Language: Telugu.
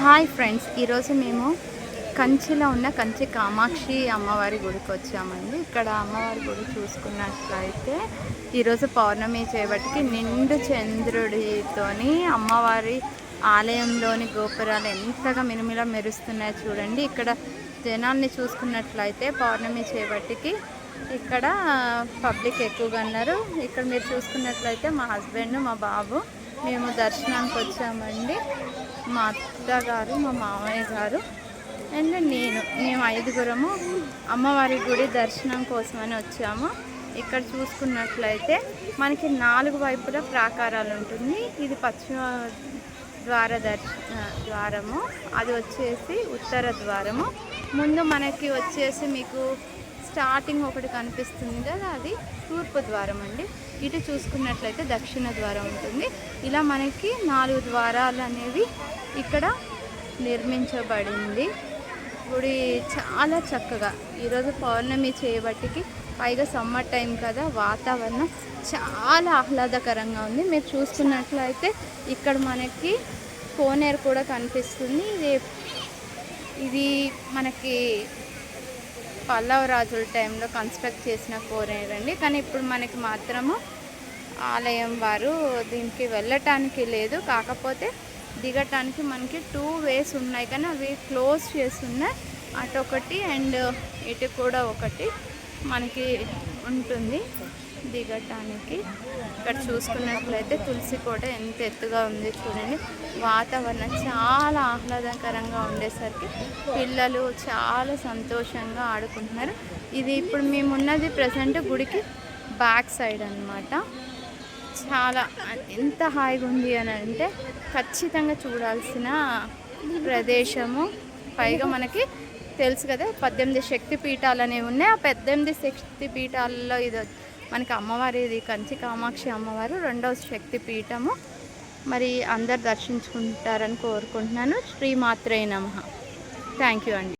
హాయ్ ఫ్రెండ్స్, ఈరోజు మేము కంచిలో ఉన్న కంచి కామాక్షి అమ్మవారి గుడికి వచ్చామండి. ఇక్కడ అమ్మవారి గుడి చూసుకున్నట్లయితే ఈరోజు పౌర్ణమి చేయబట్టికి నిండు చంద్రుడితోని అమ్మవారి ఆలయంలోని గోపురాలు ఎంతగా మినుమిలా మెరుస్తున్నాయో చూడండి. ఇక్కడ జనాల్ని చూసుకున్నట్లయితే పౌర్ణమి చేయబట్టికి ఇక్కడ పబ్లిక్ ఎక్కువగా ఉన్నారు. ఇక్కడ మీరు చూసుకున్నట్లయితే మా హస్బెండ్, మా బాబు మేము దర్శనానికి వచ్చామండి. మా అత్తగారు, మా మామయ్య గారు అండ్ మేము ఐదుగురము అమ్మవారి గుడి దర్శనం కోసమని వచ్చాము. ఇక్కడ చూసుకున్నట్లయితే మనకి 4 వైపులా ప్రాకారాలు ఉంటుంది. ఇది పశ్చిమ ద్వారము, అది వచ్చేసి ఉత్తర ద్వారము. ముందు మనకి వచ్చేసి మీకు స్టార్టింగ్ ఒకటి కనిపిస్తుంది కదా, అది తూర్పు ద్వారం అండి. ఇటు చూసుకున్నట్లయితే దక్షిణ ద్వారం ఉంటుంది. ఇలా మనకి 4 ద్వారాలు అనేవి ఇక్కడ నిర్మించబడింది. గుడి చాలా చక్కగా ఈరోజు పౌర్ణమి చేయబట్టికి పైగా సమ్మర్ టైం కదా, వాతావరణం చాలా ఆహ్లాదకరంగా ఉంది. మీరు చూసుకున్నట్లయితే ఇక్కడ మనకి కోనేరు కూడా కనిపిస్తుంది. ఇది మనకి పల్లవ రాజుల టైంలో కన్స్ట్రక్ట్ చేసిన కోనేరు అండి. కానీ ఇప్పుడు మనకి మాత్రము ఆలయం వారు దీనికి వెళ్ళటానికి లేదు, కాకపోతే దిగటానికి మనకి 2 వేస్ ఉన్నాయి, కానీ అవి క్లోజ్ చేస్తున్నాయి. అటు ఒకటి అండ్ ఇటు కూడా ఒకటి మనకి ఉంటుంది దిగటానికి. ఇక్కడ చూసుకున్నట్లయితే తులసి కోట ఎంత ఎత్తుగా ఉంది చూడండి. వాతావరణం చాలా ఆహ్లాదకరంగా ఉండేసరికి పిల్లలు చాలా సంతోషంగా ఆడుకుంటున్నారు. ఇది ఇప్పుడు మేమున్నది ప్రజెంట్ గుడికి బ్యాక్ సైడ్ అన్నమాట. చాలా ఎంత హాయిగా ఉంది అని అంటే ఖచ్చితంగా చూడాల్సిన ప్రదేశము. పైగా మనకి తెలుసు కదా 18 శక్తి పీఠాలు అనేవి ఉన్నాయి. ఆ 18 శక్తి పీఠాలలో ఇది మనకి అమ్మవారిది కంచి కామాక్షి అమ్మవారు 2వ శక్తి పీఠము. మరి అందరు దర్శించుకుంటారని కోరుకుంటున్నాను. శ్రీమాత్రే నమః. థ్యాంక్ యూ అండి.